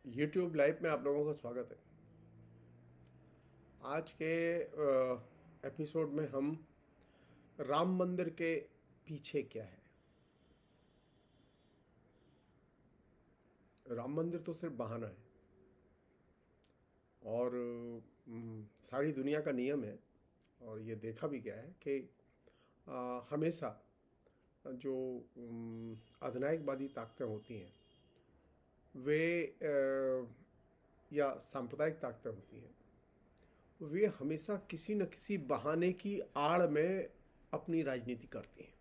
YouTube live में आप लोगों का स्वागत है। आज के एपिसोड में हम राम मंदिर के पीछे क्या है। राम मंदिर तो सिर्फ बहाना है और सारी दुनिया का नियम है और ये देखा भी गया है कि हमेशा जो अधिनायकवादी ताकतें होती हैं वे या सांप्रदायिक ताकतें होती हैं वे हमेशा किसी न किसी बहाने की आड़ में अपनी राजनीति करती हैं।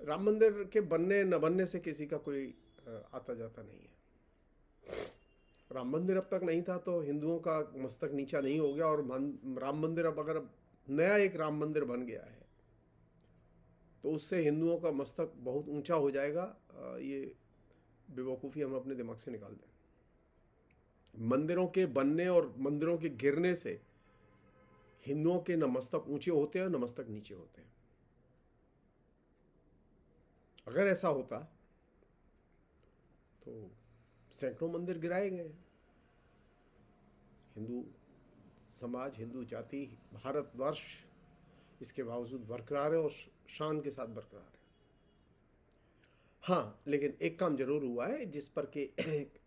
राम मंदिर के बनने न बनने से किसी का कोई आता जाता नहीं है। राम मंदिर अब तक नहीं था तो हिंदुओं का मस्तक नीचा नहीं हो गया और राम मंदिर अब अगर नया एक राम मंदिर बन गया है तो उससे हिंदुओं का मस्तक बहुत ऊंचा हो जाएगा। ये बेवकूफ़ी हम अपने दिमाग से निकाल दें। मंदिरों के बनने और मंदिरों के गिरने से हिंदुओं के न मस्तक ऊंचे होते हैं न मस्तक नीचे होते हैं। अगर ऐसा होता तो सैकड़ों मंदिर गिराए गए। हिंदू समाज, हिंदू जाति, भारतवर्ष इसके बावजूद बरकरार है और शान के साथ बरकरार है। हाँ, लेकिन एक काम जरूर हुआ है जिस पर कि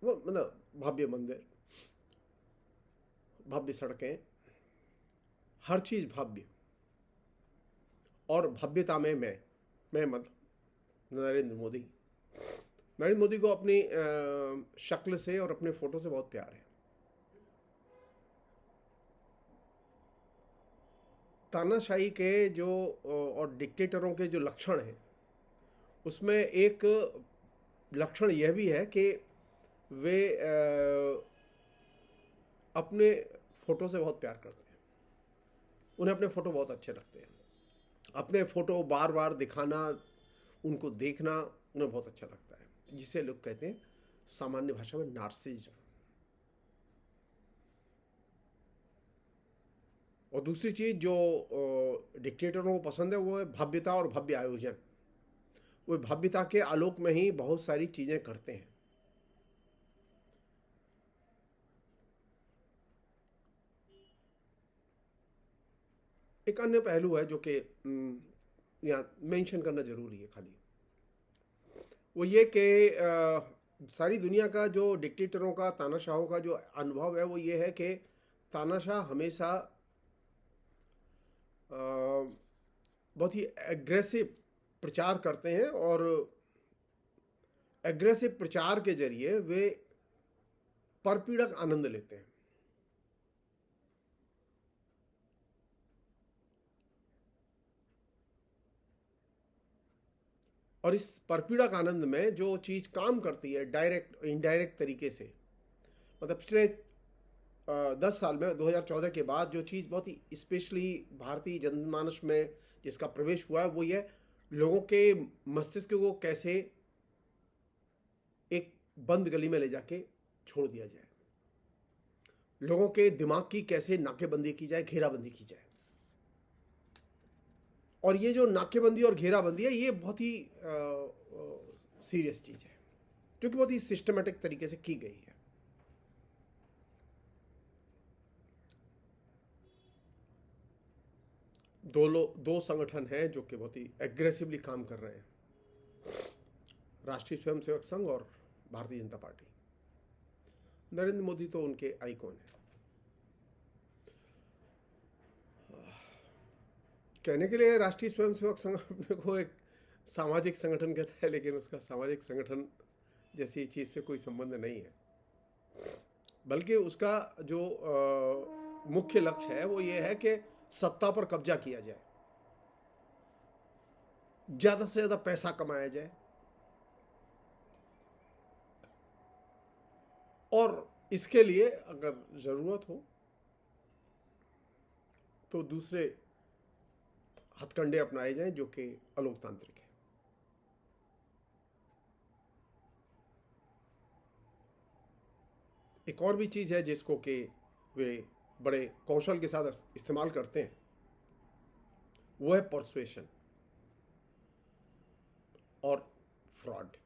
वो मतलब भव्य मंदिर, भव्य सड़कें, हर चीज़ भव्य और भव्यता में मैं मतलब नरेंद्र मोदी को अपनी शक्ल से और अपने फोटो से बहुत प्यार है। तानाशाही के जो और डिक्टेटरों के जो लक्षण हैं उसमें एक लक्षण यह भी है कि वे अपने फोटो से बहुत प्यार करते हैं। उन्हें अपने फोटो बहुत अच्छे लगते हैं। अपने फोटो बार बार दिखाना, उनको देखना उन्हें बहुत अच्छा लगता है, जिसे लोग कहते हैं सामान्य भाषा में नार्सिज्म। और दूसरी चीज़ जो डिक्टेटरों को पसंद है वो है भव्यता और भव्य आयोजन। वो भव्यता के आलोक में ही बहुत सारी चीज़ें करते हैं। एक अन्य पहलू है जो कि यहाँ मेंशन करना जरूरी है खाली, वो ये कि सारी दुनिया का जो डिक्टेटरों का, तानाशाहों का जो अनुभव है वो ये है कि तानाशाह हमेशा बहुत ही एग्रेसिव प्रचार करते हैं और एग्रेसिव प्रचार के जरिए वे परपीड़क आनंद लेते हैं। और इस परपीड़क आनंद में जो चीज़ काम करती है डायरेक्ट इनडायरेक्ट तरीके से, मतलब पिछले 10 साल में 2014 के बाद जो चीज़ बहुत ही स्पेशली भारतीय जनमानस में जिसका प्रवेश हुआ है वो ये लोगों के मस्तिष्क को कैसे एक बंद गली में ले जाके छोड़ दिया जाए, लोगों के दिमाग की कैसे नाकेबंदी की जाए, घेराबंदी की जाए। और ये जो नाकेबंदी और घेराबंदी है ये बहुत ही सीरियस चीज़ है जो कि बहुत ही सिस्टमेटिक तरीके से की गई है। दो संगठन हैं जो कि बहुत ही एग्रेसिवली काम कर रहे हैं, राष्ट्रीय स्वयंसेवक संघ और भारतीय जनता पार्टी। नरेंद्र मोदी तो उनके आइकॉन है। कहने के लिए राष्ट्रीय स्वयंसेवक संघ अपने को एक सामाजिक संगठन कहता है, लेकिन उसका सामाजिक संगठन जैसी चीज़ से कोई संबंध नहीं है, बल्कि उसका जो मुख्य लक्ष्य है वो ये है कि सत्ता पर कब्जा किया जाए, ज़्यादा से ज़्यादा पैसा कमाया जाए और इसके लिए अगर ज़रूरत हो तो दूसरे हथकंडे अपनाए जाएं जो कि अलोकतांत्रिक है। एक और भी चीज़ है जिसको कि वे बड़े कौशल के साथ इस्तेमाल करते हैं, वो है परसुएशन और फ्रॉड।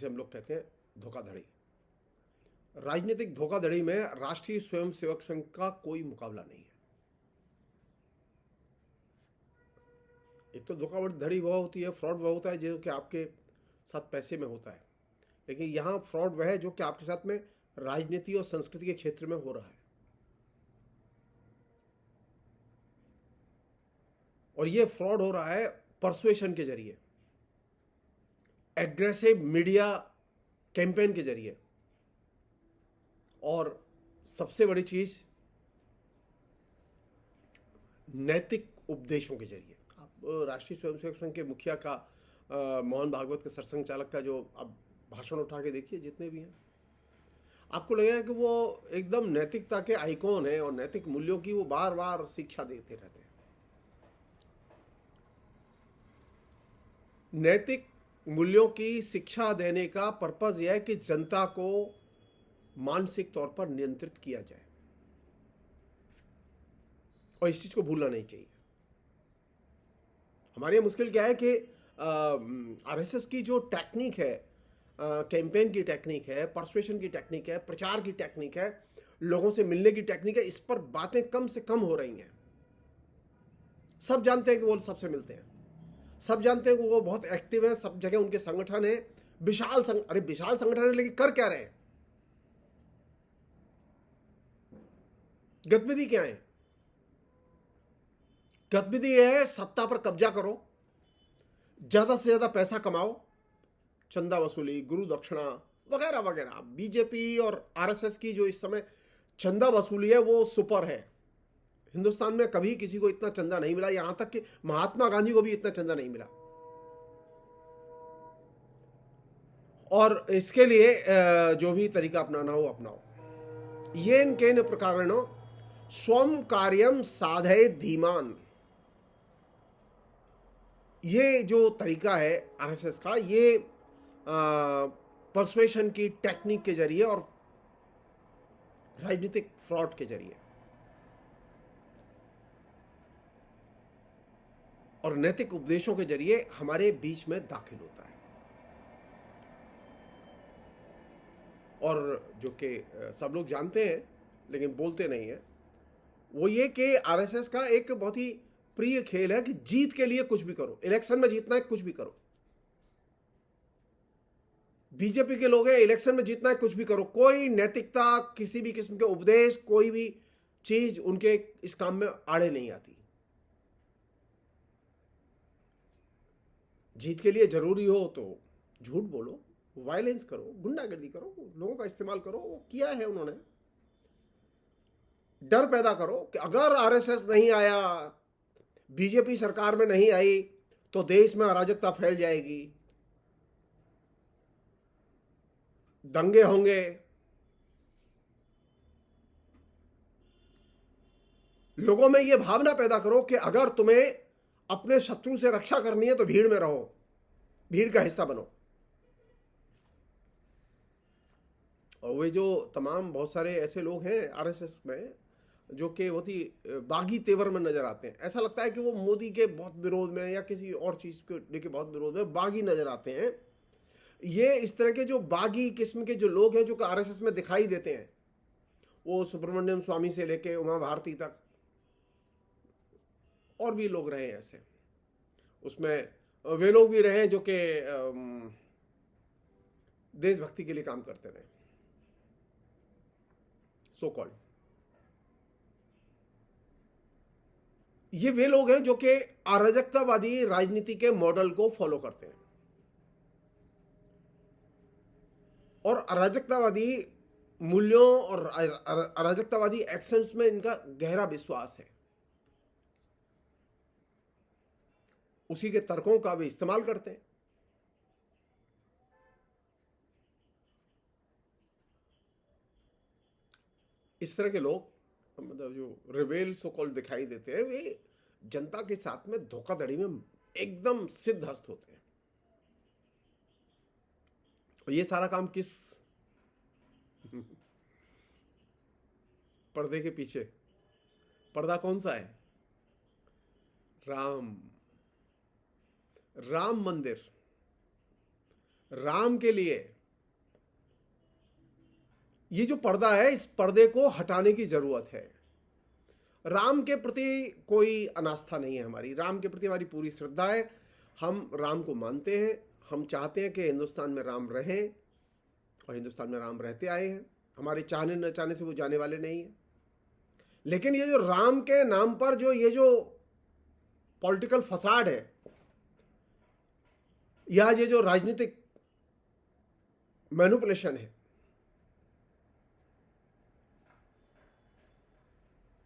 जिसे हम लोग कहते हैं धोखाधड़ी। राजनीतिक धोखाधड़ी में राष्ट्रीय स्वयंसेवक संघ का कोई मुकाबला नहीं है। एक तो धोखाधड़ी वह होती है, फ्रॉड वह होता है जो कि आपके साथ पैसे में होता है, लेकिन यहां फ्रॉड वह है जो कि आपके साथ में राजनीति और संस्कृति के क्षेत्र में हो रहा है। और यह फ्रॉड हो रहा है परसुएशन के जरिए, एग्रेसिव मीडिया कैंपेन के जरिए, और सबसे बड़ी चीज नैतिक उपदेशों के जरिए। आप राष्ट्रीय स्वयंसेवक संघ के मुखिया का मोहन भागवत के सरसंघ चालक का जो आप भाषण उठा के देखिए, जितने भी हैं, आपको लगेगा कि वो एकदम नैतिकता के आइकॉन है और नैतिक मूल्यों की वो बार बार शिक्षा देते रहते हैं। नैतिक मूल्यों की शिक्षा देने का पर्पज यह है कि जनता को मानसिक तौर पर नियंत्रित किया जाए, और इस चीज को भूलना नहीं चाहिए। हमारे यहाँ मुश्किल क्या है कि आरएसएस की जो टेक्निक है, कैंपेन की टेक्निक है, परसुएशन की टेक्निक है, प्रचार की टेक्निक है, लोगों से मिलने की टेक्निक है, इस पर बातें कम से कम हो रही हैं। सब जानते हैं कि वो सबसे मिलते हैं, सब जानते हैं कि वो बहुत एक्टिव है, सब जगह उनके संगठन है, विशाल संगठन है, लेकिन कर क्या रहे हैं? गतिविधि क्या है? गतिविधि है सत्ता पर कब्जा करो, ज्यादा से ज्यादा पैसा कमाओ, चंदा वसूली, गुरु दक्षिणा वगैरह वगैरह। बीजेपी और आरएसएस की जो इस समय चंदा वसूली है वो सुपर है। हिंदुस्तान में कभी किसी को इतना चंदा नहीं मिला, यहां तक कि महात्मा गांधी को भी इतना चंदा नहीं मिला। और इसके लिए जो भी तरीका अपनाना हो अपनाओ। येन केन प्रकारेण स्वम कार्यम साधये धीमान, ये जो तरीका है आरएसएस का, ये परसुएशन की टेक्निक के जरिए और राजनीतिक फ्रॉड के जरिए और नैतिक उपदेशों के जरिए हमारे बीच में दाखिल होता है। और जो कि सब लोग जानते हैं लेकिन बोलते नहीं है, वो ये कि आरएसएस का एक बहुत ही प्रिय खेल है कि जीत के लिए कुछ भी करो, इलेक्शन में जीतना है कुछ भी करो। बीजेपी के लोग हैं, इलेक्शन में जीतना है कुछ भी करो, कोई नैतिकता, किसी भी किस्म के उपदेश, कोई भी चीज उनके इस काम में आड़े नहीं आती। जीत के लिए जरूरी हो तो झूठ बोलो, वायलेंस करो, गुंडागर्दी करो, लोगों का इस्तेमाल करो, वो किया है उन्होंने। डर पैदा करो कि अगर आरएसएस नहीं आया, बीजेपी सरकार में नहीं आई, तो देश में अराजकता फैल जाएगी, दंगे होंगे। लोगों में यह भावना पैदा करो कि अगर तुम्हें अपने शत्रु से रक्षा करनी है तो भीड़ में रहो, भीड़ का हिस्सा बनो। और वे जो तमाम बहुत सारे ऐसे लोग हैं आरएसएस में जो कि बहुत ही बागी तेवर में नजर आते हैं, ऐसा लगता है कि वो मोदी के बहुत विरोध में या किसी और चीज को लेके बहुत विरोध में बागी नजर आते हैं। ये इस तरह के जो बागी किस्म के जो लोग हैं जो कि आरएसएस में दिखाई देते हैं, वो सुब्रमण्यम स्वामी से लेके उमा भारती तक, और भी लोग रहे हैं ऐसे, उसमें वे लोग भी रहे जो कि देशभक्ति के लिए काम करते रहे, सो कॉल्ड। ये वे लोग हैं जो कि अराजकतावादी राजनीति के मॉडल को फॉलो करते हैं और अराजकतावादी मूल्यों और अराजकतावादी एक्शंस में इनका गहरा विश्वास है। उसी के तर्कों का वे इस्तेमाल करते हैं। इस तरह के लोग, मतलब जो रिवेल सो कॉल्ड दिखाई देते हैं, वे जनता के साथ में धोखाधड़ी में एकदम सिद्धहस्त होते हैं। और ये सारा काम किस पर्दे के पीछे? पर्दा कौन सा है? राम मंदिर। राम के लिए ये जो पर्दा है, इस पर्दे को हटाने की जरूरत है। राम के प्रति कोई अनास्था नहीं है हमारी, राम के प्रति हमारी पूरी श्रद्धा है। हम राम को मानते हैं, हम चाहते हैं कि हिंदुस्तान में राम रहें, और हिंदुस्तान में राम रहते आए हैं। हमारे चाहने न चाहने से वो जाने वाले नहीं हैं। लेकिन ये जो राम के नाम पर जो ये जो पॉलिटिकल फसाड है, या ये जो राजनीतिक मैनिपुलेशन है,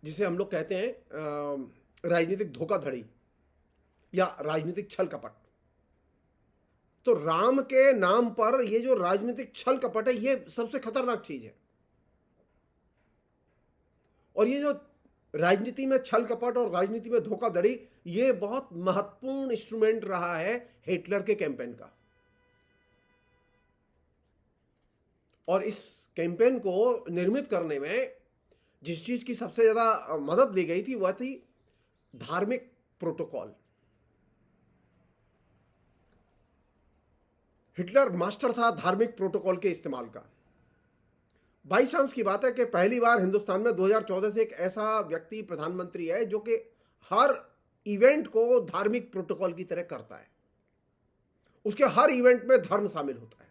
जिसे हम लोग कहते हैं राजनीतिक धोखाधड़ी या राजनीतिक छल कपट, तो राम के नाम पर ये जो राजनीतिक छल कपट है, ये सबसे खतरनाक चीज है। और ये जो राजनीति में छल कपट और राजनीति में धोखाधड़ी, ये बहुत महत्वपूर्ण इंस्ट्रूमेंट रहा है हिटलर के कैंपेन का। और इस कैंपेन को निर्मित करने में जिस चीज की सबसे ज्यादा मदद ली गई थी, वह थी धार्मिक प्रोटोकॉल। हिटलर मास्टर था धार्मिक प्रोटोकॉल के इस्तेमाल का। बाई चांस की बात है कि पहली बार हिंदुस्तान में 2014 से एक ऐसा व्यक्ति प्रधानमंत्री है जो कि हर इवेंट को धार्मिक प्रोटोकॉल की तरह करता है। उसके हर इवेंट में धर्म शामिल होता है।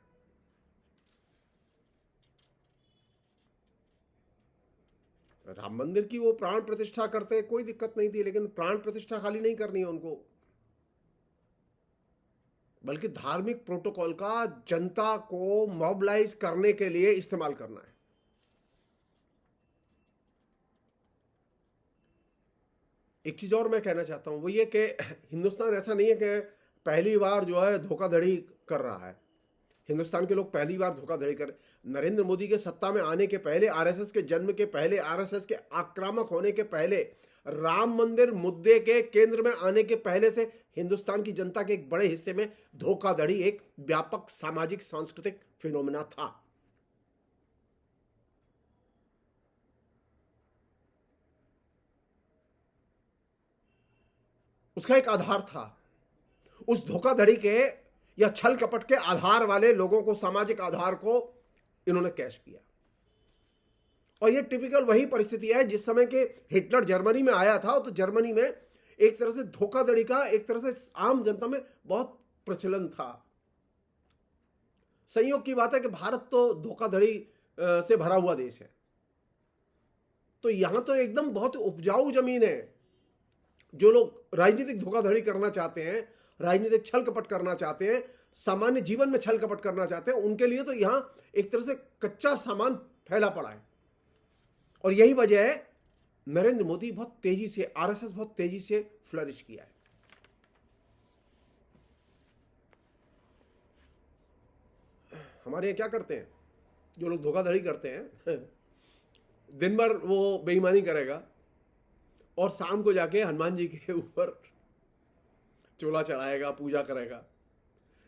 राम मंदिर की वो प्राण प्रतिष्ठा करते, कोई दिक्कत नहीं थी, लेकिन प्राण प्रतिष्ठा खाली नहीं करनी है उनको, बल्कि धार्मिक प्रोटोकॉल का जनता को मोबिलाइज करने के लिए इस्तेमाल करना है। एक चीज और मैं कहना चाहता हूं, वो ये कि हिंदुस्तान ऐसा नहीं है कि पहली बार जो है धोखाधड़ी कर रहा है। हिंदुस्तान के लोग पहली बार धोखाधड़ी कर, नरेंद्र मोदी के सत्ता में आने के पहले, आरएसएस के जन्म के पहले, आरएसएस के आक्रामक होने के पहले, राम मंदिर मुद्दे के केंद्र में आने के पहले से हिंदुस्तान की जनता के एक बड़े हिस्से में धोखाधड़ी एक व्यापक सामाजिक सांस्कृतिक फिनोमेना था। उसका एक आधार था। उस धोखाधड़ी के या छल कपट के आधार वाले लोगों को, सामाजिक आधार को इन्होंने कैश किया। और ये टिपिकल वही परिस्थिति है जिस समय के हिटलर जर्मनी में आया था, तो जर्मनी में एक तरह से धोखाधड़ी का एक तरह से आम जनता में बहुत प्रचलन था। संयोग की बात है कि भारत तो धोखाधड़ी से भरा हुआ देश है, तो यहां तो एकदम बहुत उपजाऊ जमीन है। जो लोग राजनीतिक धोखाधड़ी करना चाहते हैं, राजनीतिक छल कपट करना चाहते हैं, सामान्य जीवन में छल कपट करना चाहते हैं, उनके लिए तो यहां एक तरह से कच्चा सामान फैला पड़ा है। और यही वजह है नरेंद्र मोदी बहुत तेजी से, आरएसएस बहुत तेजी से फ्लरिश किया है। हमारे यहाँ क्या करते हैं जो लोग धोखाधड़ी करते हैं, दिन भर वो बेईमानी करेगा और शाम को जाके हनुमान जी के ऊपर चोला चढ़ाएगा, पूजा करेगा,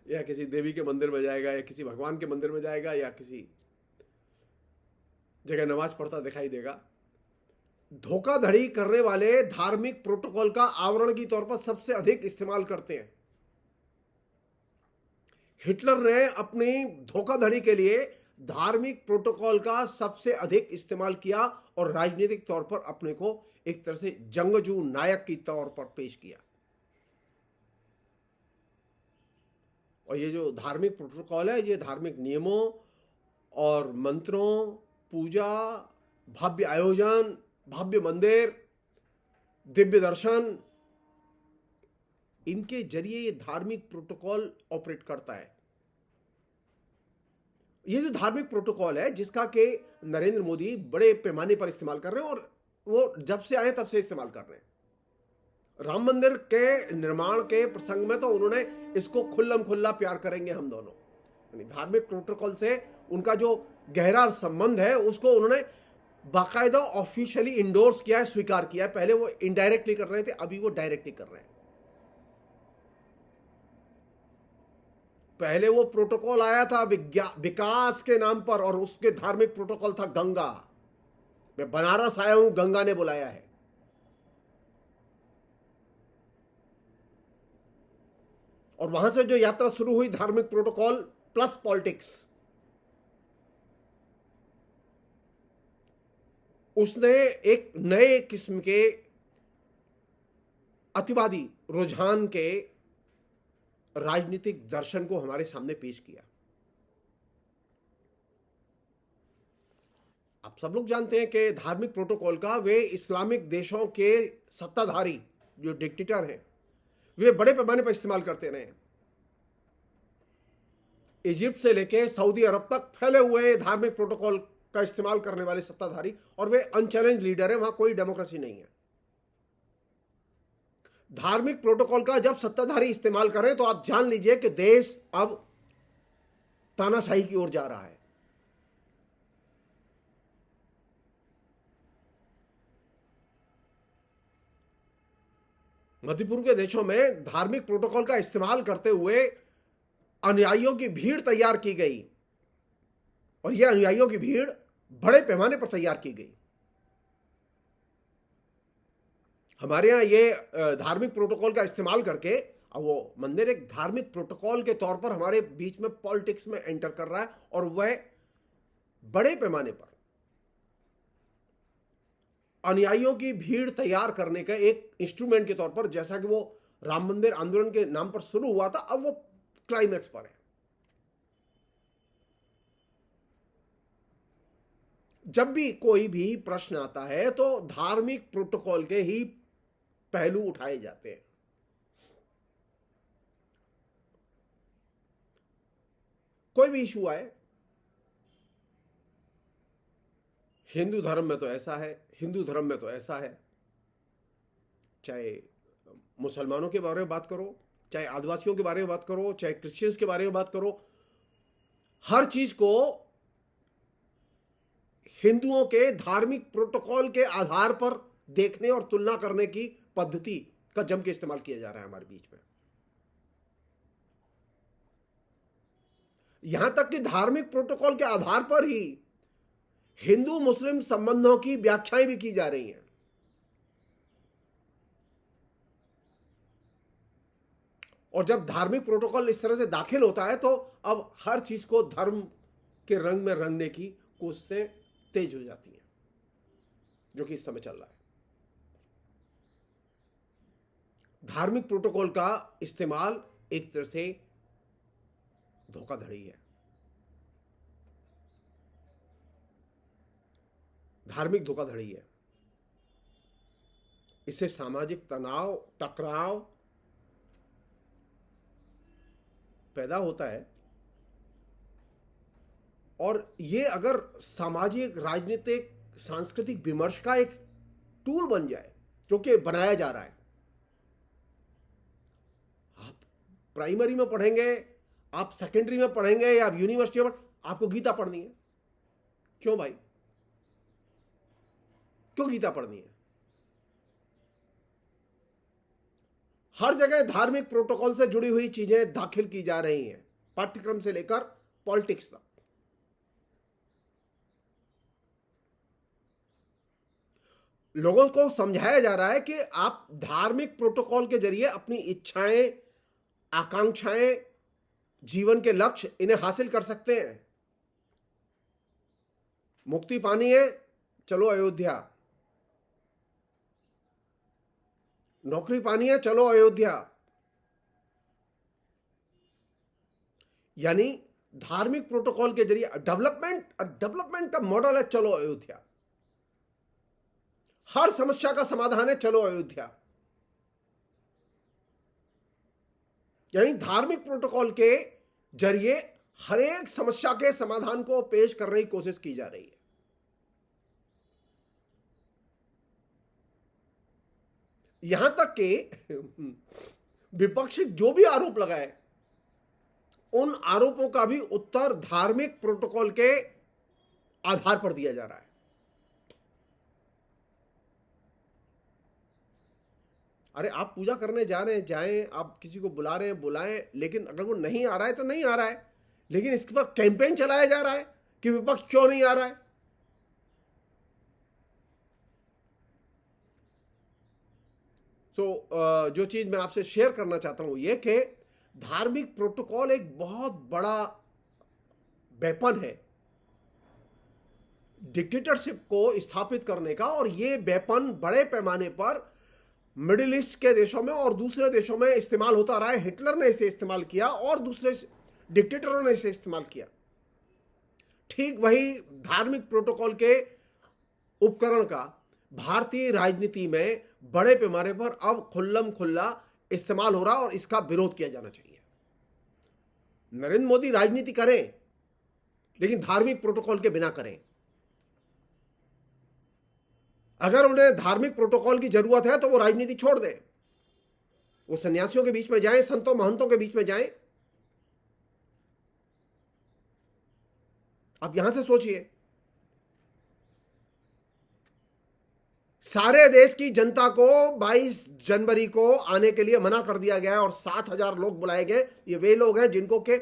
या किसी देवी के मंदिर में जाएगा, या किसी भगवान के मंदिर में जाएगा, या किसी जगह नमाज पढ़ता दिखाई देगा। धोखाधड़ी करने वाले धार्मिक प्रोटोकॉल का आवरण की तौर पर सबसे अधिक इस्तेमाल करते हैं। हिटलर ने अपनी धोखाधड़ी के लिए धार्मिक प्रोटोकॉल का सबसे अधिक इस्तेमाल किया और राजनीतिक तौर पर अपने को एक तरह से जंगजू नायक की तौर पर पेश किया। और ये जो धार्मिक प्रोटोकॉल है, ये धार्मिक नियमों और मंत्रों, पूजा, भव्य आयोजन, भव्य मंदिर, दिव्य दर्शन, इनके जरिए ये धार्मिक प्रोटोकॉल ऑपरेट करता है। ये जो धार्मिक प्रोटोकॉल है, जिसका के नरेंद्र मोदी बड़े पैमाने पर इस्तेमाल कर रहे हैं, और वो जब से आए तब से इस्तेमाल कर रहे हैं। राम मंदिर के निर्माण के प्रसंग में तो उन्होंने इसको खुल्लम खुल्ला प्यार करेंगे हम दोनों, यानी धार्मिक प्रोटोकॉल से उनका जो गहरा संबंध है उसको उन्होंने बाकायदा ऑफिशियली इंडोर्स किया है, स्वीकार किया है। पहले वो इनडायरेक्टली कर रहे थे, अभी वो डायरेक्टली कर रहे हैं। पहले वो प्रोटोकॉल आया था विकास के नाम पर, और उसके धार्मिक प्रोटोकॉल था गंगा। मैं बनारस आया हूं, गंगा ने बुलाया है। और वहां से जो यात्रा शुरू हुई धार्मिक प्रोटोकॉल प्लस पॉलिटिक्स, उसने एक नए किस्म के अतिवादी रुझान के राजनीतिक दर्शन को हमारे सामने पेश किया। आप सब लोग जानते हैं कि धार्मिक प्रोटोकॉल का वे इस्लामिक देशों के सत्ताधारी जो डिक्टेटर हैं वे बड़े पैमाने पर इस्तेमाल करते रहे। इजिप्ट से लेकर सऊदी अरब तक फैले हुए धार्मिक प्रोटोकॉल का इस्तेमाल करने वाले सत्ताधारी, और वे अनचैलेंज लीडर है, वहां कोई डेमोक्रेसी नहीं है। धार्मिक प्रोटोकॉल का जब सत्ताधारी इस्तेमाल करें तो आप जान लीजिए कि देश अब तानाशाही की ओर जा रहा है। मध्य पूर्व के देशों में धार्मिक प्रोटोकॉल का इस्तेमाल करते हुए अनुयायियों की भीड़ तैयार की गई, और यह अनुयायियों की भीड़ बड़े पैमाने पर तैयार की गई। हमारे यहां ये धार्मिक प्रोटोकॉल का इस्तेमाल करके अब वो मंदिर एक धार्मिक प्रोटोकॉल के तौर पर हमारे बीच में पॉलिटिक्स में एंटर कर रहा है, और वह बड़े पैमाने पर अनुयायियों की भीड़ तैयार करने का एक इंस्ट्रूमेंट के तौर पर, जैसा कि वो राम मंदिर आंदोलन के नाम पर शुरू हुआ था, अब वो क्लाइमैक्स पर है। जब भी कोई भी प्रश्न आता है तो धार्मिक प्रोटोकॉल के ही पहलू उठाए जाते हैं। कोई भी इशू आए, हिंदू धर्म में तो ऐसा है, हिंदू धर्म में तो ऐसा है, चाहे मुसलमानों के बारे में बात करो, चाहे आदिवासियों के बारे में बात करो, चाहे क्रिश्चियंस के बारे में बात करो, हर चीज को हिंदुओं के धार्मिक प्रोटोकॉल के आधार पर देखने और तुलना करने की पद्धति का जम के इस्तेमाल किया जा रहा है हमारे बीच में। यहां तक कि धार्मिक प्रोटोकॉल के आधार पर ही हिंदू मुस्लिम संबंधों की व्याख्याएं भी की जा रही हैं। और जब धार्मिक प्रोटोकॉल इस तरह से दाखिल होता है तो अब हर चीज को धर्म के रंग में रंगने की कोशिशें तेज हो जाती हैं, जो कि इस समय चल रहा है। धार्मिक प्रोटोकॉल का इस्तेमाल एक तरह से धोखाधड़ी है। धार्मिक धोखाधड़ी है। इससे सामाजिक तनाव, टकराव पैदा होता है, और ये अगर सामाजिक, राजनीतिक, सांस्कृतिक विमर्श का एक टूल बन जाए, जो कि बनाया जा रहा है। आप प्राइमरी में पढ़ेंगे, आप सेकेंडरी में पढ़ेंगे, या आप यूनिवर्सिटी में, आपको गीता पढ़नी है। क्यों भाई, क्यों गीता पढ़नी है? हर जगह धार्मिक प्रोटोकॉल से जुड़ी हुई चीजें दाखिल की जा रही हैं, पाठ्यक्रम से लेकर पॉलिटिक्स तक। लोगों को समझाया जा रहा है कि आप धार्मिक प्रोटोकॉल के जरिए अपनी इच्छाएं, आकांक्षाएं, जीवन के लक्ष्य, इन्हें हासिल कर सकते हैं। मुक्ति पानी है, चलो अयोध्या। नौकरी पानी है, चलो अयोध्या। यानी धार्मिक प्रोटोकॉल के जरिए डेवलपमेंट का मॉडल है, चलो अयोध्या। हर समस्या का समाधान है, चलो अयोध्या। यानी धार्मिक प्रोटोकॉल के जरिए हर एक समस्या के समाधान को पेश करने की कोशिश की जा रही है। यहां तक कि विपक्ष जो भी आरोप लगाए, उन आरोपों का भी उत्तर धार्मिक प्रोटोकॉल के आधार पर दिया जा रहा है। अरे आप पूजा करने जा रहे हैं, जाएं, आप किसी को बुला रहे हैं, बुलाएं, लेकिन अगर वो नहीं आ रहा है तो नहीं आ रहा है। लेकिन इसके पर कैंपेन चलाया जा रहा है कि विपक्ष क्यों नहीं आ रहा है। तो जो चीज मैं आपसे शेयर करना चाहता हूं ये कि धार्मिक प्रोटोकॉल एक बहुत बड़ा वेपन है डिक्टेटरशिप को स्थापित करने का, और ये वेपन बड़े पैमाने पर मिडिल ईस्ट के देशों में और दूसरे देशों में इस्तेमाल होता रहा है। हिटलर ने इसे इस्तेमाल किया और दूसरे डिक्टेटरों ने इसे इस्तेमाल किया। ठीक वही धार्मिक प्रोटोकॉल के उपकरण का भारतीय राजनीति में बड़े पैमाने पर अब खुल्लम खुल्ला इस्तेमाल हो रहा और इसका विरोध किया जाना चाहिए। नरेंद्र मोदी राजनीति करें, लेकिन धार्मिक प्रोटोकॉल के बिना करें। अगर उन्हें धार्मिक प्रोटोकॉल की जरूरत है तो वो राजनीति छोड़ दें, वो सन्यासियों के बीच में जाएं, संतों महंतों के बीच में जाएं। अब यहां से सोचिए, सारे देश की जनता को 22 जनवरी को आने के लिए मना कर दिया गया है और 7,000 लोग बुलाए गए। ये वे लोग हैं जिनको के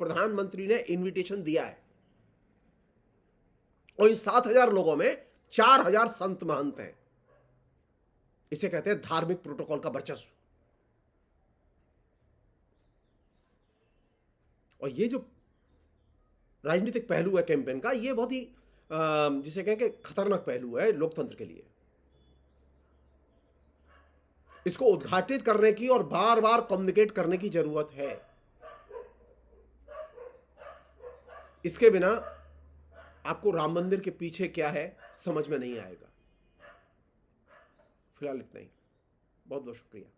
प्रधानमंत्री ने इनविटेशन दिया है, और इन 7,000 लोगों में 4,000 संत महंत हैं। इसे कहते हैं धार्मिक प्रोटोकॉल का वर्चस्व। और ये जो राजनीतिक पहलू है कैंपेन का, ये बहुत ही जिसे कहें कि खतरनाक पहलू है लोकतंत्र के लिए। इसको उद्घाटित करने की और बार बार कम्युनिकेट करने की जरूरत है। इसके बिना आपको राम मंदिर के पीछे क्या है समझ में नहीं आएगा। फिलहाल इतना ही। बहुत बहुत शुक्रिया।